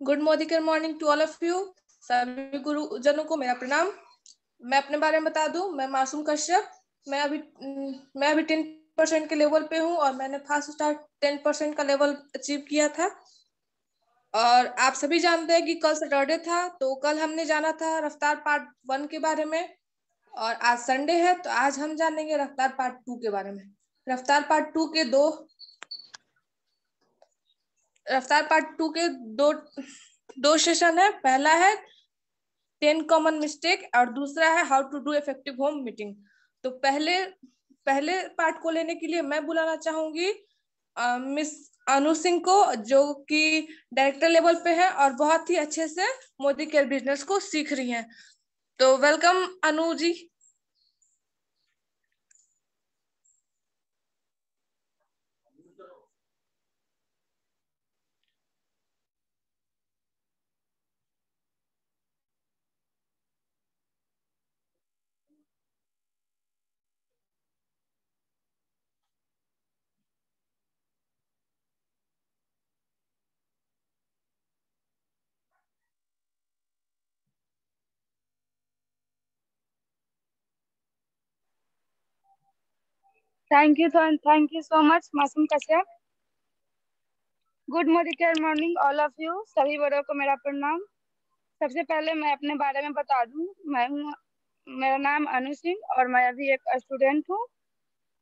Good morning to all of you. सभी गुरुजनों को मेरा प्रणाम। मैं अपने बारे में बता दूं, मैं मासूम कश्यप। मैं अभी 10% के लेवल पे हूं और मैंने फास्ट स्टार्ट 10% का लेवल अचीव किया था। और आप सभी जानते हैं कि कल सैटरडे था, तो कल हमने जाना था रफ्तार पार्ट 1 के बारे में। और आज संडे है, तो आज हम जानेंगे रफ्तार पार्ट 2 के बारे में। रफ्तार पार्ट 2 के दो सेशन है। पहला है 10 कॉमन मिस्टेक और दूसरा है how to do effective home meeting. तो पहले पार्ट को लेने के लिए मैं बुलाना चाहूंगी मिस अनु सिंह को, जो कि डायरेक्टर लेवल पे है और बहुत ही अच्छे से मोदी केयर बिजनेस को सीख रही हैं। तो welcome Anu ji. Thank you so much Masoom Kashyap. Good morning all of you, सभी बड़ों को मेरा प्रणाम। सबसे पहले मैं अपने बारे में बता दूं, मेरा नाम अनु सिंह और मैं अभी एक स्टूडेंट हूं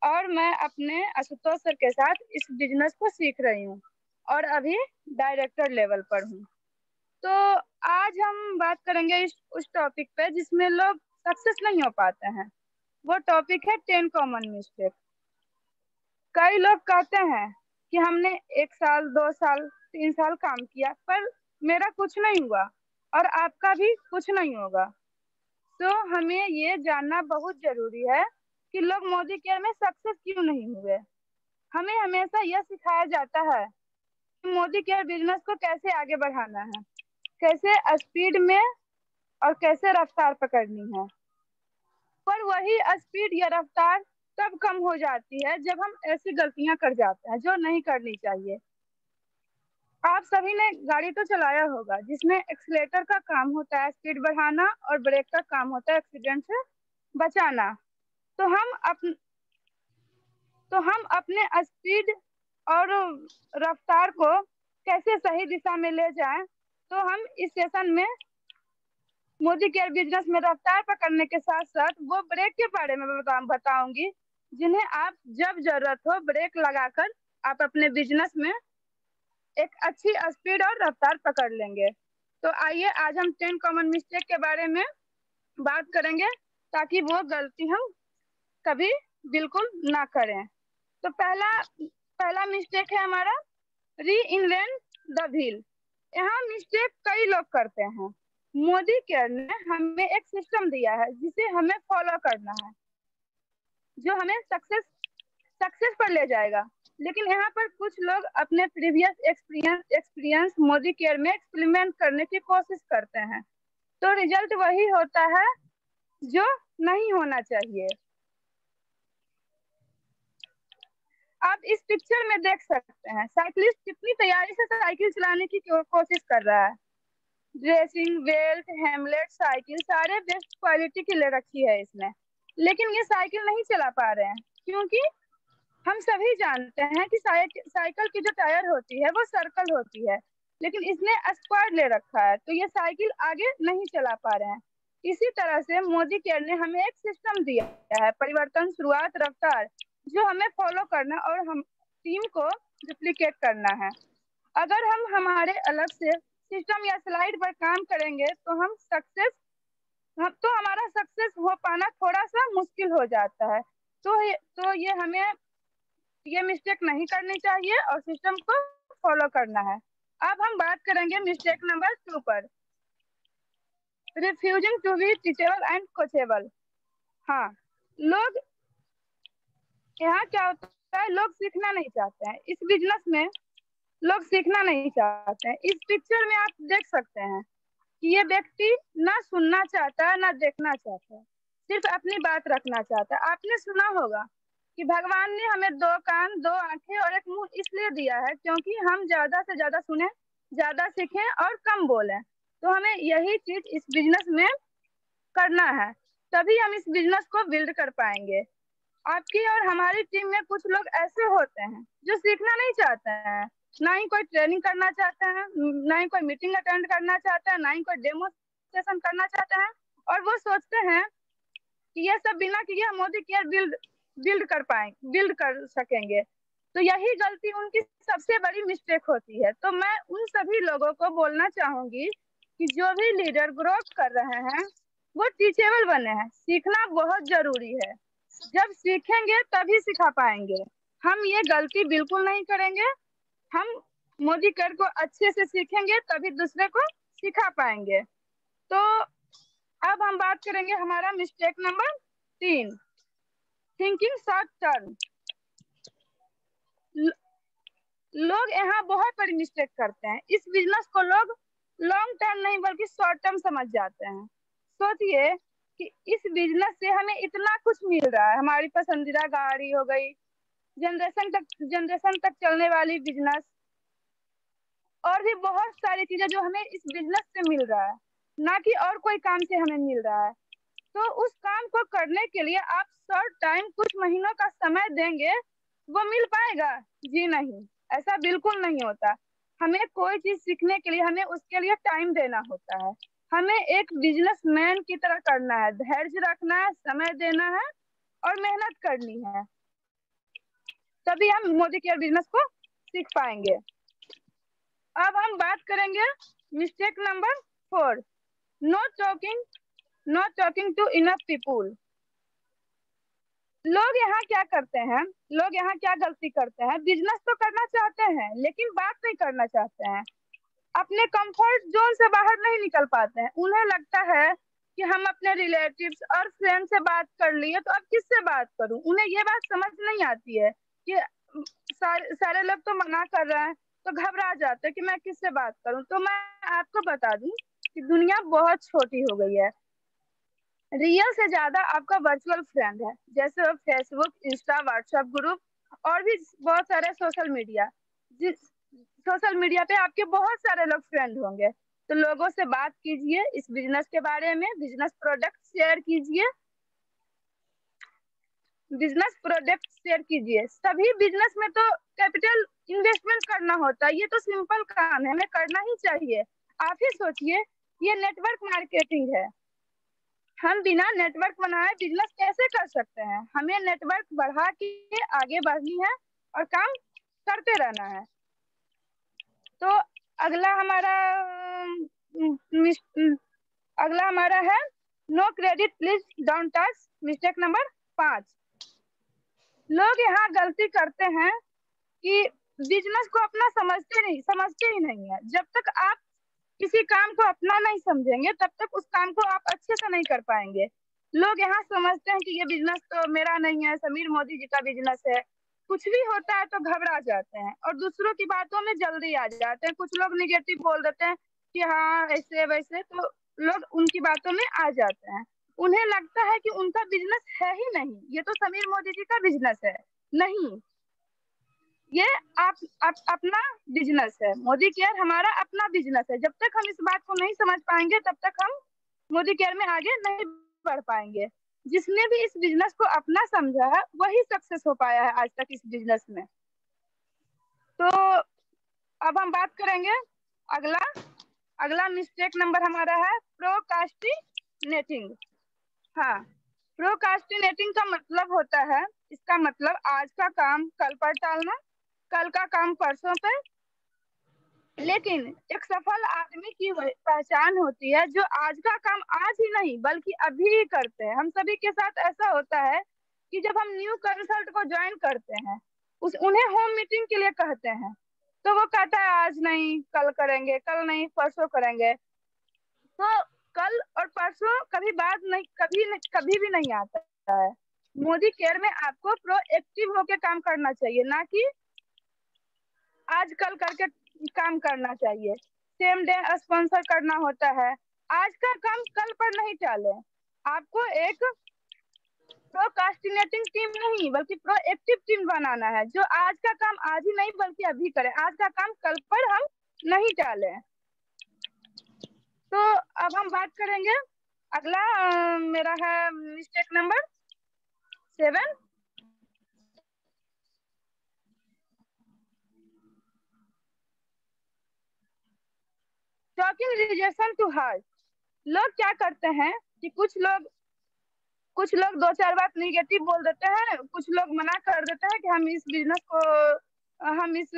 और मैं अपने आशुतोष सर के साथ इस बिजनेस को सीख रही हूं और अभी डायरेक्टर लेवल पर हूं। तो आज हम बात करेंगे उस टॉपिक पे जिसमें लोग सक्सेस नहीं हो पाते हैं। वो टॉपिक है 10 कॉमन मिस्टेक। कई लोग कहते हैं कि हमने 1 साल 2 साल 3 साल काम किया पर मेरा कुछ नहीं हुआ और आपका भी कुछ नहीं होगा। तो हमें ये जानना बहुत जरूरी है कि लोग मोदी केयर में सक्सेस क्यों नहीं हुए। हमें हमेशा यह सिखाया जाता है कि मोदी केयर बिजनेस को कैसे आगे बढ़ाना है, कैसे स्पीड में और कैसे रफ्तार पकड़नी है। पर वही स्पीड या रफ्तार तब कम हो जाती है जब हम ऐसी गलतियां कर जाते हैं जो नहीं करनी चाहिए। आप सभी ने गाड़ी तो चलाया होगा जिसमें एक्सीलेटर का काम होता है स्पीड बढ़ाना और ब्रेक का काम होता है एक्सीडेंट से बचाना। तो हम अपने स्पीड और रफ्तार को कैसे सही दिशा में ले जाएं, तो हम इस सेशन में मोदी केयर बिजनेस में रफ्तार पकड़ने के साथ साथ वो ब्रेक के बारे में बताऊंगी जिन्हें आप जब जरूरत हो ब्रेक लगाकर आप अपने बिजनेस में एक अच्छी स्पीड और रफ्तार पकड़ लेंगे। तो आइए आज हम 10 कॉमन मिस्टेक के बारे में बात करेंगे ताकि वो गलती हम कभी बिल्कुल ना करें। तो पहला मिस्टेक है हमारा री इन्वेंट द व्हील। यहाँ मिस्टेक कई लोग करते हैं। मोदी केयर ने हमें एक सिस्टम दिया है जिसे हमें फॉलो करना है, जो हमें सक्सेस पर ले जाएगा। लेकिन यहाँ पर कुछ लोग अपने प्रीवियस एक्सपीरियंस मोदी केयर में एक्सपेरिमेंट करने की कोशिश करते हैं, तो रिजल्ट वही होता है जो नहीं होना चाहिए। आप इस पिक्चर में देख सकते हैं साइकिलिस्ट कितनी तैयारी से साइकिल चलाने की कोशिश कर रहा है। ड्रेसिंग बेल्ट हेमलेट साइकिल सारे बेस्ट क्वालिटी की ले रखी है इसने, लेकिन ये साइकिल नहीं चला पा रहे हैं क्योंकि हम सभी जानते हैं कि साइकिल की जो टायर होती है वो सर्कल होती है, लेकिन इसने स्क्वायर ले रखा है तो ये साइकिल आगे नहीं चला पा रहे हैं। इसी तरह से मोदी केयर ने हमें एक सिस्टम दिया है परिवर्तन शुरुआत रफ्तार, जो हमें फॉलो करना और हम टीम को डुप्लीकेट करना है। अगर हम हमारे अलग से सिस्टम या स्लाइड पर काम करेंगे तो हमारा सक्सेस हो पाना थोड़ा सा मुश्किल हो जाता है। तो ये हमें ये मिस्टेक नहीं करनी चाहिए और सिस्टम को फॉलो करना है। अब हम बात करेंगे मिस्टेक नंबर 2 पर, refusing to be teachable and coachable. हाँ, लोग यहाँ क्या होता है, लोग सीखना नहीं चाहते हैं इस बिजनेस में। लोग सीखना नहीं चाहते हैं। इस पिक्चर में आप देख सकते हैं कि ये व्यक्ति ना सुनना चाहता है ना देखना चाहता है, सिर्फ अपनी बात रखना चाहता है। आपने सुना होगा कि भगवान ने हमें 2 कान 2 आंखें और एक मुंह इसलिए दिया है क्योंकि हम ज्यादा से ज्यादा सुने, ज्यादा सीखें और कम बोलें। तो हमें यही चीज इस बिजनेस में करना है, तभी हम इस बिजनेस को बिल्ड कर पाएंगे। आपकी और हमारी टीम में कुछ लोग ऐसे होते हैं जो सीखना नहीं चाहते हैं, ना ही कोई ट्रेनिंग करना चाहते हैं, ना ही कोई मीटिंग अटेंड करना चाहते हैं, ना ही कोई डेमो सेशन करना चाहते हैं, और वो सोचते हैं कि ये सब बिना किए हम मोदी केयर बिल्ड कर सकेंगे। तो यही गलती उनकी सबसे बड़ी मिस्टेक होती है। तो मैं उन सभी लोगों को बोलना चाहूंगी कि जो भी लीडर ग्रो कर रहे हैं वो टीचेबल बने हैं। सीखना बहुत जरूरी है, जब सीखेंगे तभी सिखा पाएंगे। हम ये गलती बिल्कुल नहीं करेंगे। हम मोदी केयर को अच्छे से सीखेंगे तभी दूसरे को सिखा पाएंगे। तो अब हम बात करेंगे हमारा mistake number 3, thinking short term. लोग यहाँ बहुत बड़ी मिस्टेक करते हैं। इस बिजनेस को लोग लॉन्ग टर्म नहीं बल्कि शॉर्ट टर्म समझ जाते हैं। सोचिए कि इस बिजनेस से हमें इतना कुछ मिल रहा है, हमारी पसंदीदा गाड़ी हो गई, जनरेशन तक चलने वाली बिजनेस, और भी बहुत सारी चीजें जो हमें इस बिजनेस से मिल रहा है, ना कि और कोई काम से हमें मिल रहा है। तो उस काम को करने के लिए आप शॉर्ट टाइम कुछ महीनों का समय देंगे, वो मिल पाएगा? जी नहीं, ऐसा बिल्कुल नहीं होता। हमें कोई चीज सीखने के लिए हमें उसके लिए टाइम देना होता है। हमें एक बिजनेसमैन की तरह करना है, धैर्य रखना है, समय देना है और मेहनत करनी है, तभी हम मोदी केयर बिजनेस को सीख पाएंगे। अब हम बात करेंगे mistake number 4, no talking to enough people. लोग यहाँ क्या करते हैं, लोग यहाँ क्या गलती करते हैं, बिजनेस तो करना चाहते हैं लेकिन बात नहीं करना चाहते हैं, अपने कंफर्ट जोन से बाहर नहीं निकल पाते हैं। उन्हें लगता है कि हम अपने रिलेटिव्स और फ्रेंड से बात कर लिए तो अब किससे बात करूं। उन्हें ये बात समझ नहीं आती है कि सारे लोग तो मना कर रहे हैं, तो घबरा जाते हैं कि मैं किससे बात करूं। तो मैं आपको बता दूं कि दुनिया बहुत छोटी हो गई है। रियल से ज्यादा आपका वर्चुअल फ्रेंड है, जैसे फेसबुक, इंस्टा, व्हाट्सएप ग्रुप और भी बहुत सारे सोशल मीडिया। जिस सोशल मीडिया पे आपके बहुत सारे लोग फ्रेंड होंगे, तो लोगों से बात कीजिए, इस बिजनेस के बारे में बिजनेस प्रोडक्ट शेयर कीजिए, सभी बिजनेस में तो कैपिटल इन्वेस्टमेंट करना होता है, ये तो सिंपल काम है, हमें करना ही चाहिए। आप ही सोचिए, ये नेटवर्क मार्केटिंग है। हम बिना नेटवर्क बनाए बिजनेस कैसे कर सकते हैं? हमें नेटवर्क बढ़ा के आगे बढ़नी है और काम करते रहना है। तो अगला हमारा अगला हमारा है no credit please don't touch, mistake number 5। लोग यहाँ गलती करते हैं कि बिजनेस को अपना समझते ही नहीं है। जब तक आप किसी काम को अपना नहीं समझेंगे तब तक उस काम को आप अच्छे से नहीं कर पाएंगे। लोग यहाँ समझते हैं कि ये बिजनेस तो मेरा नहीं है, समीर मोदी जी का बिजनेस है। कुछ भी होता है तो घबरा जाते हैं और दूसरों की बातों में जल्दी आ जाते हैं। कुछ लोग निगेटिव बोल देते हैं कि हाँ ऐसे वैसे, तो लोग उनकी बातों में आ जाते हैं। उन्हें लगता है कि उनका बिजनेस है ही नहीं, ये तो समीर मोदी जी का बिजनेस है। नहीं, ये आप अपना बिजनेस है। मोदी केयर हमारा अपना बिजनेस है। जब तक हम इस बात को नहीं समझ पाएंगे तब तक हम मोदी केयर में आगे नहीं बढ़ पाएंगे। जिसने भी इस बिजनेस को अपना समझा है वही सक्सेस हो पाया है आज तक इस बिजनेस में। तो अब हम बात करेंगे अगला मिस्टेक नंबर हमारा है प्रोकास्टिनेटिंग। हाँ, प्रोकास्टिनेटिंग का मतलब होता है, इसका मतलब आज का काम कल पर टालना, कल का काम परसों पे। लेकिन एक सफल आदमी की पहचान होती है जो आज का काम आज ही नहीं बल्कि अभी ही करते हैं। हम सभी के साथ ऐसा होता है कि जब हम न्यू कंसल्ट को ज्वाइन करते हैं, उन्हें होम मीटिंग के लिए कहते हैं, तो वो कहता है आज नहीं कल करेंगे, कल नहीं परसों करेंगे। तो कल और परसों कभी भी नहीं आता है। मोदी केयर में आपको प्रोएक्टिव होकर काम करना चाहिए, ना कि आज कल करके काम करना चाहिए। सेम डे स्पॉन्सर करना होता है। आज का काम कल पर नहीं टाले। आपको एक प्रोकास्टिनेटिंग टीम नहीं बल्कि प्रोएक्टिव टीम बनाना है, जो आज का काम आज ही नहीं बल्कि अभी करे। आज का काम कल पर हम नहीं टाले। तो अब हम बात करेंगे अगला। मेरा है mistake number 7। Talking rejection to heart. लोग क्या करते हैं कि कुछ लोग दो चार बात निगेटिव बोल देते हैं, कुछ लोग मना कर देते हैं कि हम इस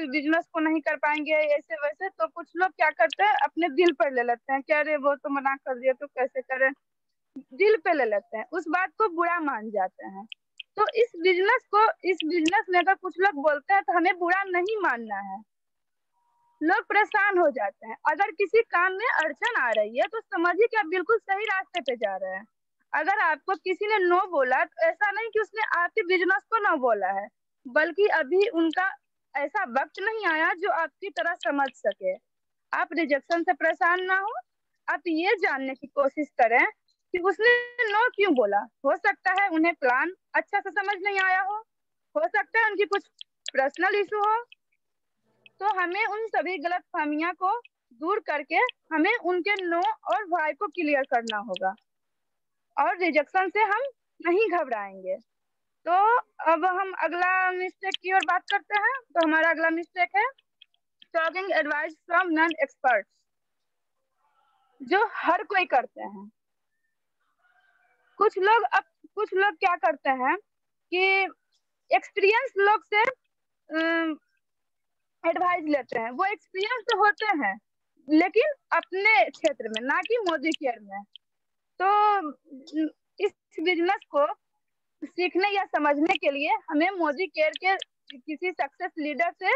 बिजनेस को नहीं कर पाएंगे ऐसे वैसे। तो कुछ लोग क्या करते हैं अपने दिल पर ले लेते हैं कि अरे वो तो मना कर दिया तो कैसे करें, दिल पे ले लेते हैं, उस बात को बुरा मान जाते हैं। तो इस बिजनेस में अगर कुछ लोग बोलते हैं तो हमें बुरा नहीं मानना है। लोग परेशान हो जाते हैं। अगर किसी काम में अड़चन आ रही है तो समझिए कि आप बिल्कुल सही रास्ते पे जा रहे हैं। अगर आपको किसी ने नो बोला तो ऐसा नहीं कि उसने आपके बिजनेस को नो बोला है, बल्कि अभी उनका ऐसा वक्त नहीं आया जो आपकी तरह समझ सके। आप रिजेक्शन से परेशान ना हो, आप ये जानने की कोशिश करें कि उसने नो क्यों बोला। हो सकता है उन्हें प्लान अच्छा से समझ नहीं आया हो सकता है उनकी कुछ पर्सनल इशू हो। तो हमें उन सभी गलत फहमियां को दूर करके हमें उनके नो और वाई को क्लियर करना होगा, और रिजेक्शन से हम नहीं घबराएंगे। तो अब हम अगला मिस्टेक की ओर बात करते हैं। तो हमारा अगला मिस्टेक है talking advice from non experts, जो हर कोई करते हैं। कुछ लोग क्या करते हैं कि एक्सपीरियंस लोग से एडवाइस लेते हैं। वो एक्सपीरियंस तो होते हैं लेकिन अपने क्षेत्र में, ना कि मोदी केयर में। तो इस बिजनेस को सीखने या समझने के लिए हमें मोदी केयर के किसी सक्सेस लीडर से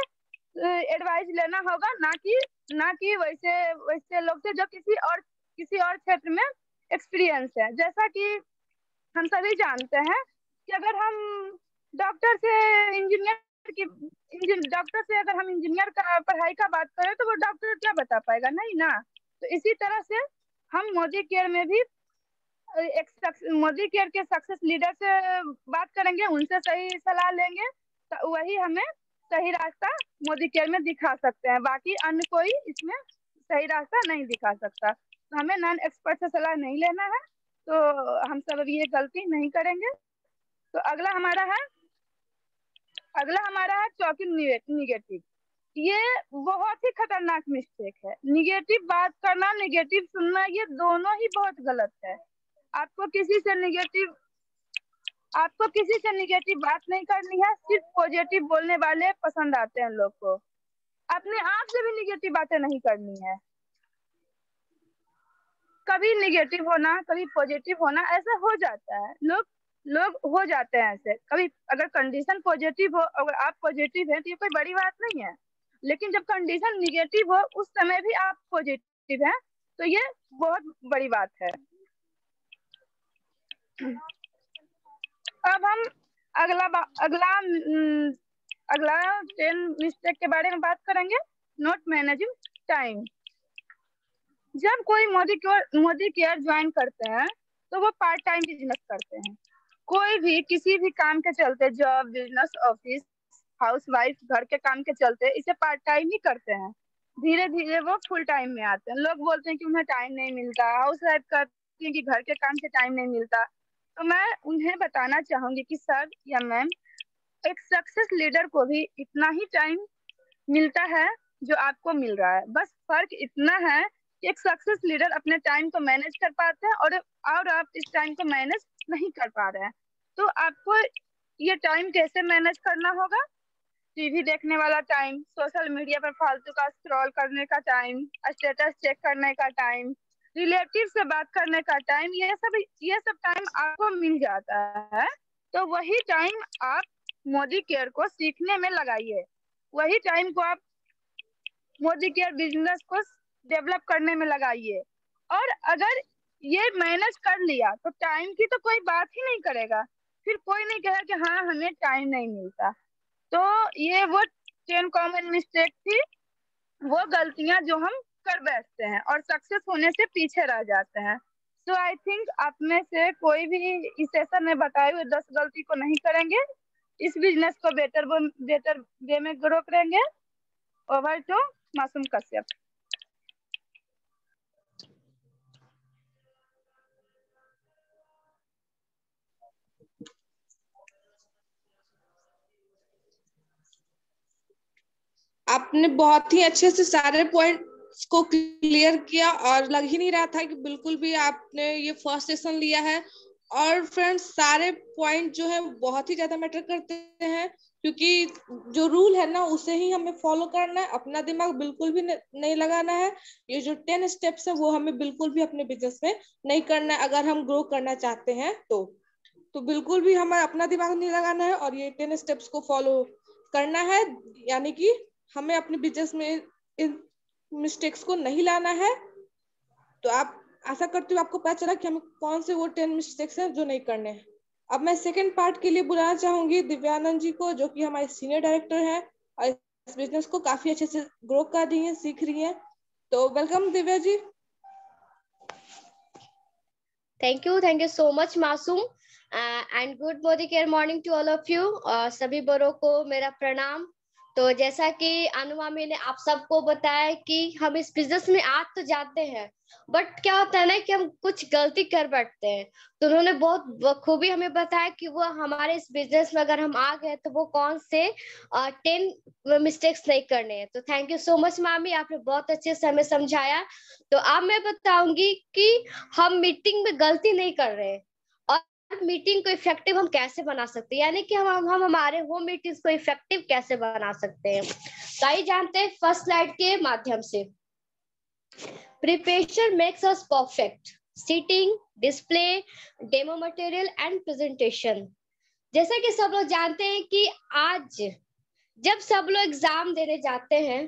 एडवाइस लेना होगा, ना कि वैसे वैसे लोग से जो किसी और क्षेत्र में एक्सपीरियंस है। जैसा कि हम सभी जानते हैं कि अगर हम डॉक्टर से डॉक्टर से अगर हम इंजीनियर का पढ़ाई का बात करें तो वो डॉक्टर क्या बता पाएगा, नहीं ना। तो इसी तरह से हम मोदी केयर में भी मोदी केयर के सक्सेस लीडर से बात करेंगे, उनसे सही सलाह लेंगे, तो वही हमें सही रास्ता मोदी केयर में दिखा सकते हैं। बाकी अन्य कोई इसमें सही रास्ता नहीं दिखा सकता। तो हमें नॉन एक्सपर्ट से सलाह नहीं लेना है। तो हम सब अब ये गलती नहीं करेंगे। तो अगला हमारा है टॉकिंग निगेटिव। ये बहुत ही खतरनाक मिस्टेक है। निगेटिव बात करना, निगेटिव सुनना, ये दोनों ही बहुत गलत है। आपको किसी से निगेटिव बात नहीं करनी है। सिर्फ पॉजिटिव बोलने वाले पसंद आते हैं लोग को। अपने आप से भी निगेटिव बातें नहीं करनी है। कभी निगेटिव होना, कभी पॉजिटिव होना, ऐसा हो जाता है। लोग हो जाते हैं ऐसे। कभी अगर कंडीशन पॉजिटिव हो, अगर आप पॉजिटिव हैं तो ये कोई बड़ी बात नहीं है। लेकिन जब कंडीशन निगेटिव हो उस समय भी आप पॉजिटिव हैं तो ये बहुत बड़ी बात है। अब हम अगला अगला अगला 10 मिस्टेक के बारे में बात करेंगे। Not managing time. जब कोई मोदी केयर ज्वाइन करते हैं तो वो पार्ट टाइम बिजनेस करते हैं। कोई भी किसी भी काम के चलते, job, business, office, house wife, घर के काम के चलते इसे पार्ट टाइम ही करते हैं। धीरे धीरे वो फुल टाइम में आते हैं। लोग बोलते हैं कि उन्हें टाइम नहीं मिलता, हाउस वाइफ कहती हैं कि घर के काम से टाइम नहीं मिलता। तो मैं उन्हें बताना चाहूंगी कि सर या मैम, एक सक्सेस लीडर को भी इतना ही टाइम मिलता है जो आपको मिल रहा है। बस फर्क इतना है कि एक सक्सेस लीडर अपने टाइम को मैनेज कर पाते हैं और आप इस टाइम को मैनेज नहीं कर पा रहे हैं। तो आपको ये टाइम कैसे मैनेज करना होगा? टीवी देखने वाला टाइम, सोशल मीडिया पर फालतू का स्क्रॉल करने का टाइम, स्टेटस चेक करने का टाइम, रिलेटिव से बात करने का टाइम, ये सब टाइम आपको मिल जाता है। तो वही टाइम आप मोदी केयर को सीखने में लगाइए। वही टाइम को आप मोदी केयर बिजनेस को डेवलप करने में लगाइए। और अगर ये मैनेज कर लिया तो टाइम की तो कोई बात ही नहीं करेगा। फिर कोई नहीं कहेगा कि हाँ हमें टाइम नहीं मिलता। तो ये वो 10 कॉमन मिस्टेक थी, वो गलतियां जो हम कर बैठते हैं और सक्सेस होने से पीछे रह जाते हैं। सो आई थिंक आप में से कोई भी इस सेशन में बताए हुए 10 गलती को नहीं करेंगे। इस बिजनेस को बेटर वे में ग्रो करेंगे। ओवर टू मासूम कश्यप। आपने बहुत ही अच्छे से सारे पॉइंट्स को क्लियर किया और लग ही नहीं रहा था कि बिल्कुल भी आपने ये फर्स्ट सेशन लिया है। और फ्रेंड्स, सारे पॉइंट जो है बहुत ही ज्यादा मैटर करते हैं, क्योंकि जो रूल है ना उसे ही हमें फॉलो करना है, अपना दिमाग बिल्कुल भी नहीं लगाना है। ये जो 10 स्टेप्स है वो हमें बिल्कुल भी अपने बिजनेस में नहीं करना है अगर हम ग्रो करना चाहते हैं तो बिल्कुल भी हमें अपना दिमाग नहीं लगाना है और ये 10 स्टेप्स को फॉलो करना है। यानी कि हमें अपने बिजनेस में इन मिस्टेक्स को नहीं लाना है। तो आप आशा करती हूँ आपको पता चला कि हमें कौन से वो 10 मिस्टेक्स हैं जो नहीं करने हैं। अब मैं सेकंड पार्ट के लिए बुलाना चाहूंगी दिव्यानंद जी को, जो कि हमारे सीनियर डायरेक्टर हैं और इस बिजनेस को काफी अच्छे से ग्रो कर रही हैं, सीख रही हैं। तो welcome Divya ji. Thank you so much Masoom and good morning to all of you. सभी बड़ों को मेरा प्रणाम। तो जैसा कि अनुमामी ने आप सबको बताया कि हम इस बिजनेस में आ तो जाते हैं, बट क्या होता है ना कि हम कुछ गलती कर बैठते हैं। तो उन्होंने बहुत बखूबी हमें बताया कि वो हमारे इस बिजनेस में अगर हम आ गए तो वो कौन से 10 मिस्टेक्स नहीं करने हैं। तो थैंक यू सो मच मामी, आपने बहुत अच्छे से हमें समझाया। तो अब मैं बताऊंगी कि हम मीटिंग में गलती नहीं कर रहे हैं और मीटिंग को इफेक्टिव हम कैसे बना सकते हैं, यानी कि हम हमारे होम मीटिंग्स को इफेक्टिव कैसे बना सकते हैं। तो आइए जानते हैं फर्स्ट स्लाइड के माध्यम से। Preparation makes us perfect, seating, display, demo material and presentation. जैसा कि सब लोग जानते हैं कि आज जब सब लोग एग्जाम देने जाते हैं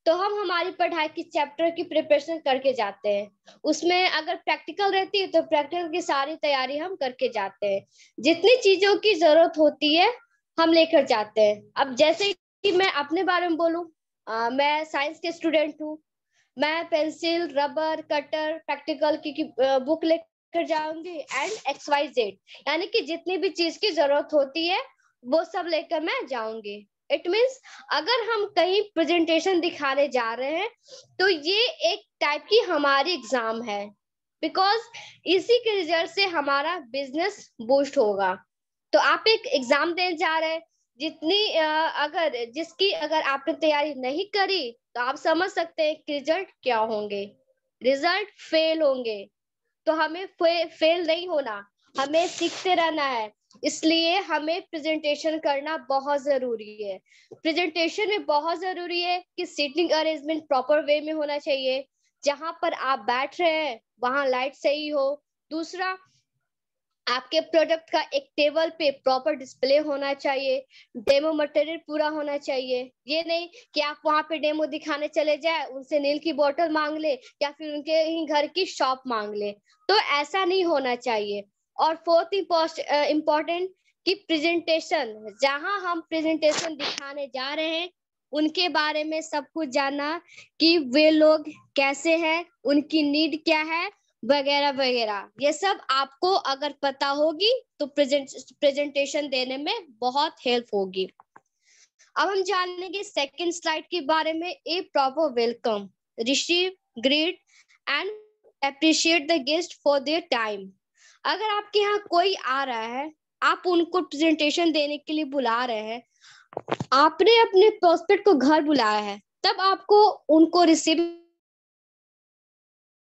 तो हम हमारी पढ़ाई की चैप्टर की प्रिपरेशन करके जाते हैं। उसमें अगर प्रैक्टिकल रहती है तो प्रैक्टिकल की सारी तैयारी हम करके जाते हैं। जितनी चीजों की जरूरत होती है हम लेकर जाते हैं। अब जैसे कि मैं अपने बारे में बोलूं, मैं साइंस के स्टूडेंट हूँ। मैं पेंसिल, रबर, कटर, प्रैक्टिकल की बुक लेकर जाऊंगी एंड XYZ, यानी कि जितनी भी चीज की जरूरत होती है वो सब लेकर मैं जाऊंगी। इट मीन्स अगर हम कहीं प्रेजेंटेशन दिखाने जा रहे हैं तो ये एक टाइप की हमारी एग्जाम है, बिकॉज इसी के रिजल्ट से हमारा बिजनेस बूस्ट होगा। तो आप एक एग्जाम देने जा रहे हैं, जिसकी अगर आपने तैयारी नहीं करी तो आप समझ सकते हैं कि रिजल्ट क्या होंगे। रिजल्ट फेल होंगे। तो हमें फेल नहीं होना, हमें सीखते रहना है। इसलिए हमें प्रेजेंटेशन करना बहुत जरूरी है। प्रेजेंटेशन में बहुत जरूरी है कि सीटिंग अरेंजमेंट प्रॉपर वे में होना चाहिए। जहां पर आप बैठ रहे हैं वहां लाइट सही हो। दूसरा, आपके प्रोडक्ट का एक टेबल पे प्रॉपर डिस्प्ले होना चाहिए। डेमो मटेरियल पूरा होना चाहिए। ये नहीं कि आप वहां पे डेमो दिखाने चले जाए, उनसे नील की बोतल मांग ले या फिर उनके ही घर की शॉप मांग ले। तो ऐसा नहीं होना चाहिए। और फोर्थ इम्पोर्टेंट कि प्रेजेंटेशन, जहां हम प्रेजेंटेशन दिखाने जा रहे हैं उनके बारे में सब कुछ जानना कि वे लोग कैसे हैं, उनकी नीड क्या है वगैरह वगैरह। ये सब आपको अगर पता होगी तो प्रेजेंटेशन देने में बहुत हेल्प होगी। अब हम जानेंगे सेकंड स्लाइड के बारे में। A proper welcome, receive, greet and appreciate the guest for their time. अगर आपके यहाँ कोई आ रहा है, आप उनको प्रेजेंटेशन देने के लिए बुला रहे हैं, आपने अपने प्रोस्पेक्ट को घर बुलाया है, तब आपको उनको रिसीव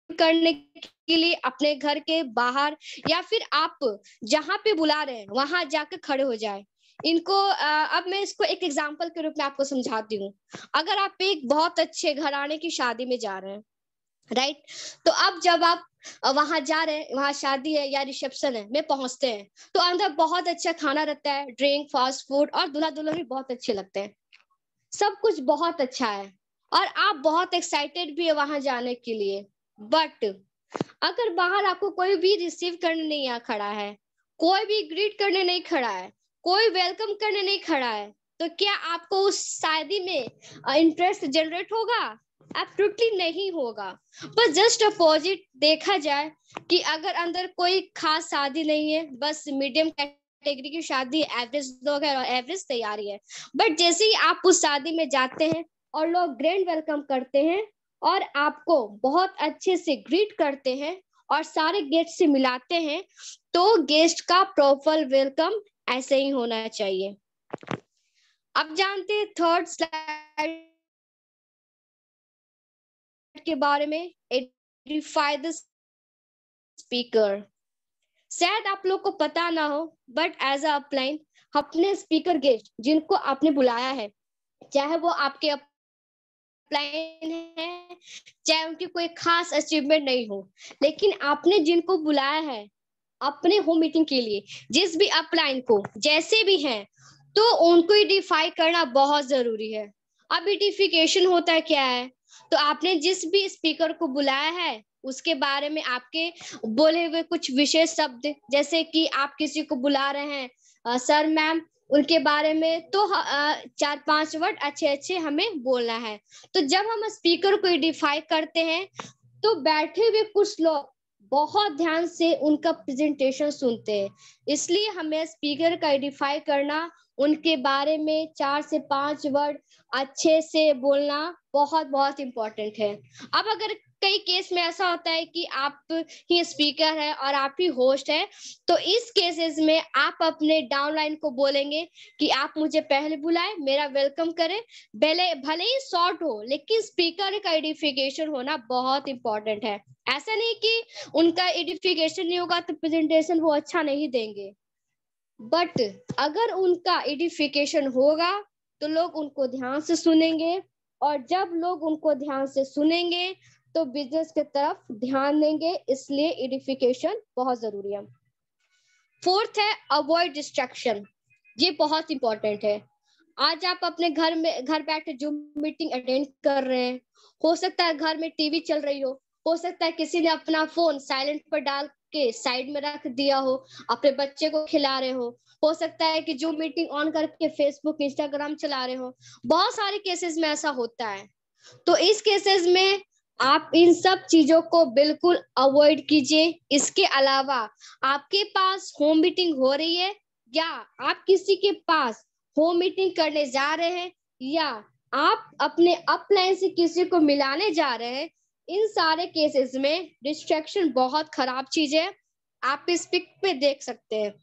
करने के लिए अपने घर के बाहर या फिर आप जहां पे बुला रहे हैं वहां जाकर खड़े हो जाए। इनको अब मैं इसको एक एग्जांपल के रूप में आपको समझाती हूँ। अगर आप एक बहुत अच्छे घराने की शादी में जा रहे हैं, राइट, तो अब जब आप वहां जा रहे हैं, वहां शादी है या रिसेप्शन है में पहुंचते हैं तो अंदर बहुत अच्छा खाना रहता है, ड्रिंक, फास्ट फूड, और दूल्हा दुल्हन भी बहुत अच्छे लगते हैं। सब कुछ बहुत अच्छा है और आप बहुत एक्साइटेड भी है वहां जाने के लिए। बट अगर बाहर आपको कोई भी रिसीव करने नहीं आ खड़ा है, कोई भी ग्रीट करने नहीं खड़ा है, कोई वेलकम करने नहीं खड़ा है, तो क्या आपको उस शादी में इंटरेस्ट जनरेट होगा? एब्सोल्युटली नहीं होगा। बस जस्ट अपोजिट देखा जाए कि अगर अंदर कोई खास शादी नहीं है, बस मीडियम कैटेगरी की शादी, एवरेज लोग है और एवरेज तैयारी है, बट जैसे ही आप उस शादी में जाते हैं और लोग ग्रैंड वेलकम करते हैं और आपको बहुत अच्छे से ग्रीट करते हैं और सारे गेस्ट से मिलाते हैं, तो गेस्ट का प्रॉपर वेलकम ऐसे ही होना चाहिए। अब जानते हैं थर्ड स्लाइड के बारे में, एडिफाई द स्पीकर। शायद आप लोग को पता ना हो, बट एज अ अपलाइन अपने स्पीकर गेस्ट जिनको आपने बुलाया है, चाहे वो आपके अपलाइन है, चाहे उनकी कोई खास अचीवमेंट नहीं हो, लेकिन आपने जिनको बुलाया है अपने होम मीटिंग के लिए, जिस भी अपलाइन को जैसे भी हैं, तो उनको आइडेंटिफाई करना बहुत जरूरी है। अब आइडेंटिफिकेशन होता है क्या है, तो आपने जिस भी स्पीकर को बुलाया है उसके बारे में आपके बोले हुए कुछ विशेष शब्द, जैसे कि आप किसी को बुला रहे हैं सर मैम, उनके बारे में तो 4-5 वर्ड अच्छे अच्छे हमें बोलना है। तो जब हम स्पीकर को आइडेंटिफाई करते हैं तो बैठे हुए कुछ लोग बहुत ध्यान से उनका प्रेजेंटेशन सुनते हैं, इसलिए हमें स्पीकर का आइडेंटिफाई करना, उनके बारे में 4 से 5 वर्ड अच्छे से बोलना बहुत बहुत इम्पोर्टेंट है। अब अगर कई केस में ऐसा होता है कि आप ही स्पीकर है और आप ही होस्ट है, तो इस केसेस में आप अपने डाउनलाइन को बोलेंगे कि आप मुझे पहले बुलाए, मेरा वेलकम करें, भले ही शॉर्ट हो, लेकिन स्पीकर का आइडेंटिफिकेशन होना बहुत इंपॉर्टेंट है। ऐसा नहीं कि उनका आइडेंटिफिकेशन नहीं होगा तो प्रेजेंटेशन वो अच्छा नहीं देंगे, बट अगर उनका आइडेंटिफिकेशन होगा तो लोग उनको ध्यान से सुनेंगे, और जब लोग उनको ध्यान से सुनेंगे तो बिजनेस की तरफ ध्यान देंगे, इसलिए आइडेंटिफिकेशन बहुत जरूरी है। फोर्थ है अवॉइड डिस्ट्रैक्शन, ये बहुत इंपॉर्टेंट है। आज आप अपने घर बैठे जूम मीटिंग अटेंड कर रहे हैं, हो सकता है घर में टीवी चल रही हो सकता है किसी ने अपना फोन साइलेंट पर डाल के साइड में रख दिया हो, अपने बच्चे को खिला रहे हो सकता है कि जूम मीटिंग ऑन करके फेसबुक इंस्टाग्राम चला रहे हो। बहुत सारे केसेस में ऐसा होता है। तो इस केसेस में आप इन सब चीजों को बिल्कुल अवॉइड कीजिए। इसके अलावा आपके पास होम मीटिंग हो रही है या आप किसी के पास होम मीटिंग करने जा रहे हैं या आप अपने अपलाइन से किसी को मिलाने जा रहे हैं, इन सारे केसेस में डिस्ट्रैक्शन बहुत खराब चीज है। आप इस पिक पे देख सकते हैं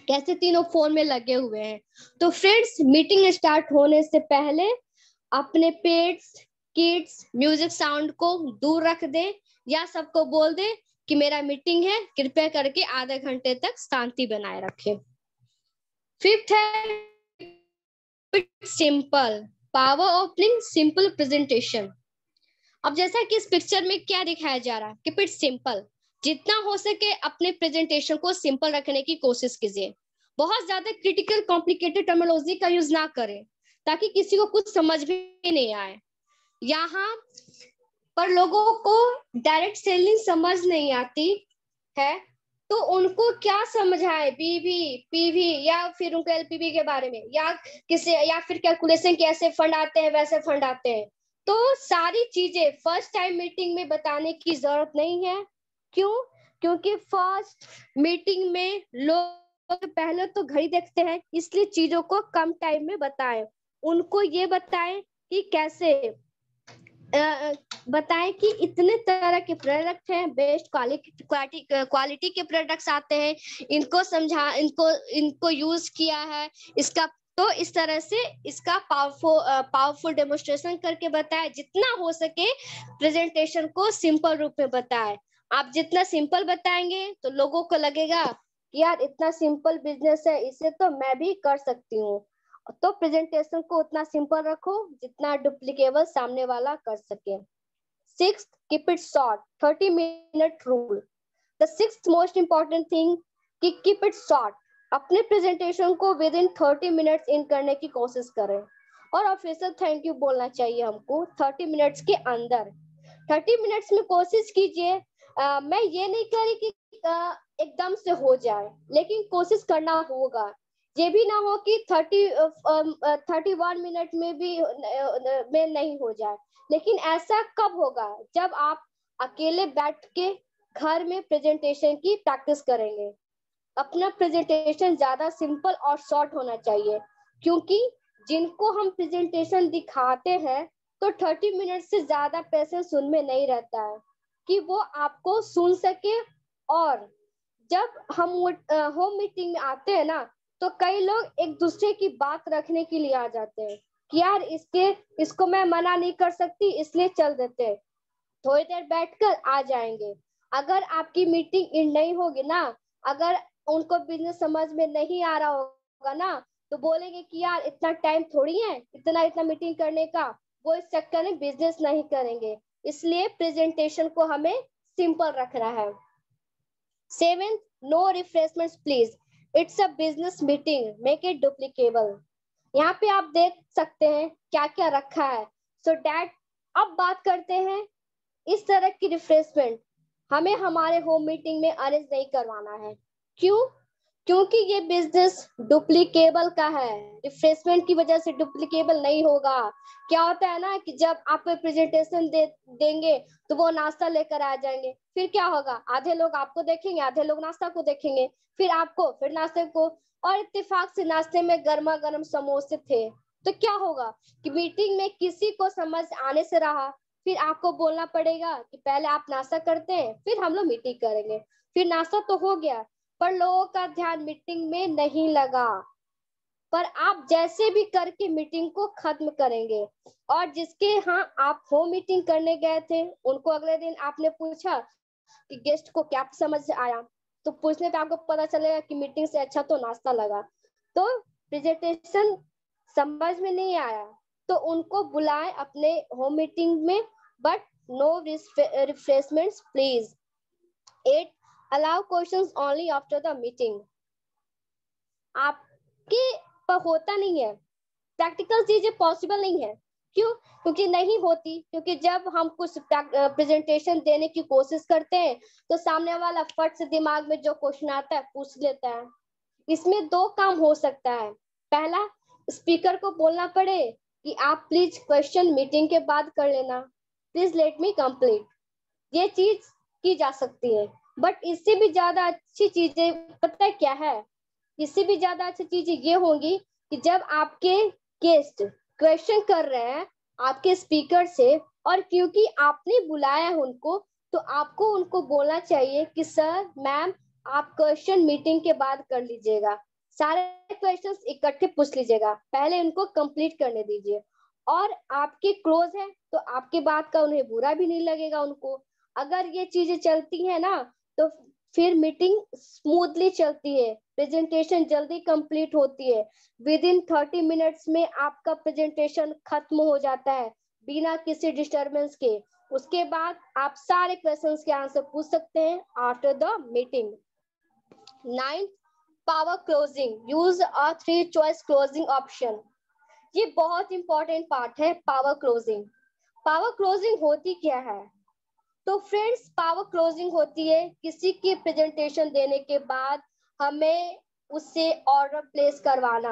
कैसे तीनों फोन में लगे हुए हैं। तो फ्रेंड्स, मीटिंग स्टार्ट होने से पहले अपने पेट्स, किड्स, म्यूजिक साउंड को दूर रख दें या सबको बोल दें कि मेरा मीटिंग है, कृपया करके आधे घंटे तक शांति बनाए रखें। फिफ्थ है simple, power of simple presentation. अब जैसा कि इस पिक्चर में क्या दिखाया जा रहा है, कीप इट सिंपल। जितना हो सके अपने प्रेजेंटेशन को सिंपल रखने की कोशिश कीजिए। बहुत ज्यादा क्रिटिकल कॉम्प्लिकेटेड टर्मिनोलॉजी का यूज ना करें ताकि किसी को कुछ समझ भी नहीं आए। यहाँ पर लोगों को डायरेक्ट सेलिंग समझ नहीं आती है, तो उनको क्या समझाए, पीवी या फिर उनको एलपीवी के बारे में, या फिर कैलकुलेशन कैसे फंड आते हैं वैसे फंड आते हैं। तो सारी चीजें फर्स्ट टाइम मीटिंग में बताने की जरूरत नहीं है। क्यों? क्योंकि फर्स्ट मीटिंग में लोग पहले तो घड़ी देखते हैं, इसलिए चीजों को कम टाइम में बताएं। उनको ये बताएं कि कैसे बताएं कि इतने तरह के प्रोडक्ट हैं, बेस्ट क्वालिटी के प्रोडक्ट्स आते हैं, इनको यूज किया है, इसका तो इस तरह से इसका पावरफुल डेमोन्स्ट्रेशन करके बताएं। जितना हो सके प्रेजेंटेशन को सिंपल रूप में बताएं। आप जितना सिंपल बताएंगे तो लोगों को लगेगा कि यार इतना सिंपल बिजनेस है, इसे तो मैं भी कर सकती हूँ। तो प्रेजेंटेशन को उतना सिंपल रखो जितना डुप्लीकेबल सामने वाला कर सके। Sixth, keep it short, 30 minute rule. The sixth most important thing कि कीप इट शॉर्ट। अपने प्रेजेंटेशन को विद इन 30 मिनट्स इन करने की कोशिश करें और ऑफिशियल थैंक यू बोलना चाहिए हमको 30 मिनट्स के अंदर। 30 मिनट्स में कोशिश कीजिए, मैं ये नहीं कह रही कि एकदम से हो जाए, लेकिन कोशिश करना होगा। ये भी ना हो कि 31 मिनट में भी में नहीं हो जाए। लेकिन ऐसा कब होगा? जब आप अकेले बैठ के घर में प्रेजेंटेशन की प्रैक्टिस करेंगे। अपना प्रेजेंटेशन ज्यादा सिंपल और शॉर्ट होना चाहिए, क्योंकि जिनको हम प्रेजेंटेशन दिखाते हैं तो 30 मिनट से ज्यादा पेशेंस उनमें नहीं रहता है कि वो आपको सुन सके। और जब हम होम मीटिंग में आते हैं ना, तो कई लोग एक दूसरे की बात रखने के लिए आ जाते हैं कि यार इसको मैं मना नहीं कर सकती, इसलिए चल देते हैं। थोड़ी देर बैठकर आ जाएंगे। अगर आपकी मीटिंग इन नहीं होगी ना, अगर उनको बिजनेस समझ में नहीं आ रहा होगा ना, तो बोलेंगे कि यार इतना टाइम थोड़ी है इतना मीटिंग करने का, वो इस चक्कर में बिजनेस नहीं करेंगे। इसलिए प्रेजेंटेशन को हमें सिंपल रखना है। 7th, no refreshments please, it's a business meeting, make it duplicable. यहाँ पे आप देख सकते हैं क्या क्या रखा है। सो डैट अब बात करते हैं इस तरह की रिफ्रेशमेंट हमें हमारे होम मीटिंग में अरेंज नहीं करवाना है। क्यों? क्योंकि ये बिजनेस डुप्लीकेबल का है, रिफ्रेशमेंट की वजह से डुप्लीकेबल नहीं होगा। क्या होता है ना कि जब आप प्रेजेंटेशन देंगे तो वो नाश्ता लेकर आ जाएंगे, फिर क्या होगा, आधे लोग आपको देखेंगे, आधे लोग नाश्ता को देखेंगे, फिर आपको, फिर नाश्ते को, और इत्तेफाक से नाश्ते में गर्मा गर्म समोसे थे, तो क्या होगा कि मीटिंग में किसी को समझ आने से रहा, फिर आपको बोलना पड़ेगा कि पहले आप नाश्ता करते हैं फिर हम लोग मीटिंग करेंगे। फिर नाश्ता तो हो गया पर लोगों का ध्यान मीटिंग में नहीं लगा। पर आप जैसे भी करके मीटिंग को खत्म करेंगे। और जिसके यहाँ आप होम मीटिंग करने गए थे उनको अगले दिन आपने पूछा कि गेस्ट को क्या समझ आया, तो पूछने पे आपको पता चलेगा कि मीटिंग से अच्छा तो नाश्ता लगा। तो प्रेजेंटेशन समझ में नहीं आया तो उनको बुलाएं अपने होम मीटिंग में, but no refreshments please. 8, allow questions only after the meeting। आपके पर होता नहीं है, प्रैक्टिकल चीजें पॉसिबल नहीं है। क्यों? क्योंकि नहीं होती, क्योंकि जब हम कुछ प्रेजेंटेशन देने की कोशिश करते हैं तो सामने वाला फट से दिमाग में जो क्वेश्चन आता है पूछ लेता है। इसमें दो काम हो सकता है। पहला, स्पीकर को बोलना पड़े कि आप प्लीज क्वेश्चन मीटिंग के बाद कर लेना, प्लीज लेट मी कंप्लीट। ये चीज की जा सकती है। बट इससे भी ज्यादा अच्छी चीजें पता है क्या है? इससे भी ज्यादा अच्छी चीजें ये होंगी कि जब आपके गेस्ट क्वेश्चन कर रहे हैं आपके स्पीकर से, और क्योंकि आपने बुलाया है उनको, तो आपको उनको बोलना चाहिए कि सर मैम आप क्वेश्चन मीटिंग के बाद कर लीजिएगा, सारे क्वेश्चंस इकट्ठे पूछ लीजिएगा, पहले उनको कंप्लीट करने दीजिए। और आपके क्लोज है तो आपके बात का उन्हें बुरा भी नहीं लगेगा उनको। अगर ये चीजें चलती है ना तो फिर मीटिंग स्मूथली चलती है, प्रेजेंटेशन जल्दी कंप्लीट होती है। विद इन 30 मिनट्स में आपका प्रेजेंटेशन खत्म हो जाता है बिना किसी डिस्टरबेंस के। उसके बाद आप सारे क्वेश्चंस के आंसर पूछ सकते हैं after the meeting. 9th, power closing, use a 3 choice closing option. ये बहुत इंपॉर्टेंट पार्ट है पावर क्लोजिंग। पावर क्लोजिंग होती क्या है? तो फ्रेंड्स, पावर क्लोजिंग होती है किसी की प्रेजेंटेशन देने के बाद हमें उससे ऑर्डर प्लेस करवाना,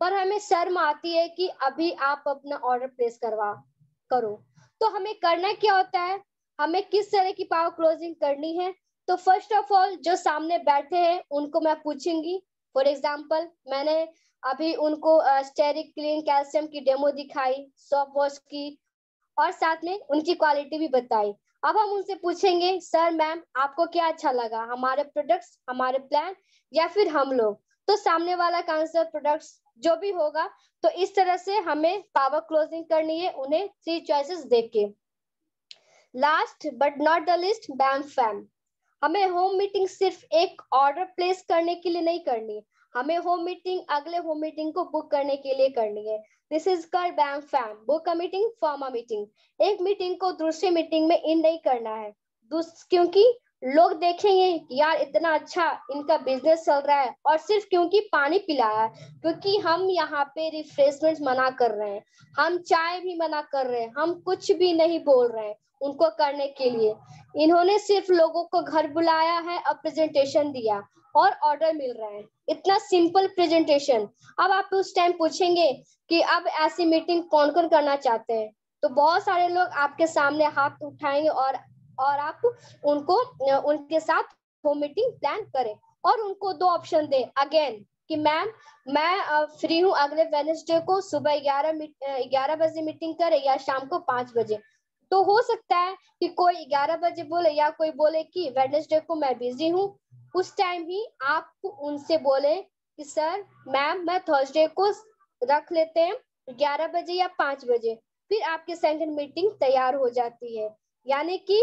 पर हमें शर्म आती है कि अभी आप अपना ऑर्डर प्लेस करो। तो हमें करना क्या होता है, हमें किस तरह की पावर क्लोजिंग करनी है? तो फर्स्ट ऑफ ऑल जो सामने बैठे हैं उनको मैं पूछूंगी। फॉर एग्जाम्पल मैंने अभी उनको स्टेरिक क्लीन कैल्शियम की डेमो दिखाई, सॉफ्ट वॉश की, और साथ में उनकी क्वालिटी भी बताई। अब हम उनसे पूछेंगे सर मैम आपको क्या अच्छा लगा, हमारे प्रोडक्ट्स, हमारे प्लान, या फिर हम लोग? तो सामने वाला का आंसर प्रोडक्ट्स जो भी होगा। तो इस तरह से हमें पावर क्लोजिंग करनी है उन्हें 3 चॉइसेस देके। Last but not the least, BAM FAM. हमें होम मीटिंग सिर्फ एक ऑर्डर प्लेस करने के लिए नहीं करनी, हमें होम मीटिंग अगले होम मीटिंग को बुक करने के लिए करनी है। This is called BAM FAM, book a meeting from a meeting. एक मीटिंग को दूसरी मीटिंग में इन नहीं करना है, क्योंकि लोग देखेंगे कि यार इतना अच्छा इनका बिजनेस चल रहा है, और सिर्फ क्योंकि पानी पिलाया है, क्योंकि हम यहाँ पे रिफ्रेशमेंट मना कर रहे हैं, हम चाय भी मना कर रहे हैं, हम कुछ भी नहीं बोल रहे हैं उनको करने के लिए। इन्होंने सिर्फ लोगों को घर बुलाया है और प्रेजेंटेशन दिया और ऑर्डर मिल रहा है, इतना सिंपल प्रेजेंटेशन। अब आप उस टाइम पूछेंगे कि अब ऐसी मीटिंग कौन कौन करना चाहते हैं, तो बहुत सारे लोग आपके सामने हाथ उठाएंगे और आप उनको उनके साथ होम मीटिंग प्लान करें, और उनको 2 ऑप्शन दें अगेन कि मैम मैं फ्री हूँ अगले वेडनेसडे को सुबह 11 बजे मीटिंग करें या शाम को 5 बजे। तो हो सकता है कि कोई 11 बजे बोले या कोई बोले कि वेडनेसडे को मैं बिजी हूँ, उस टाइम ही आप उनसे बोले कि सर मैम मैं थर्सडे को रख लेते हैं 11 बजे या 5 बजे, फिर आपकी सेकंड मीटिंग तैयार हो जाती है। यानी कि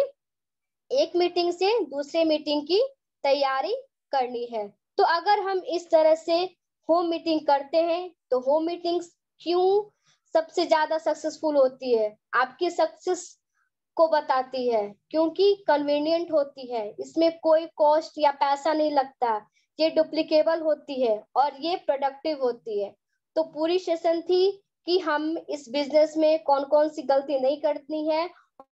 एक मीटिंग से दूसरे मीटिंग की तैयारी करनी है। तो अगर हम इस तरह से होम मीटिंग करते हैं तो होम मीटिंग्स क्यों सबसे ज्यादा सक्सेसफुल होती है, आपकी सक्सेस को बताती है, क्योंकि कन्वीनियंट होती है, इसमें कोई कॉस्ट या पैसा नहीं लगता, ये डुप्लीकेबल होती है और ये प्रोडक्टिव होती है। तो पूरी सेशन थी कि हम इस बिजनेस में कौन कौन सी गलती नहीं करनी है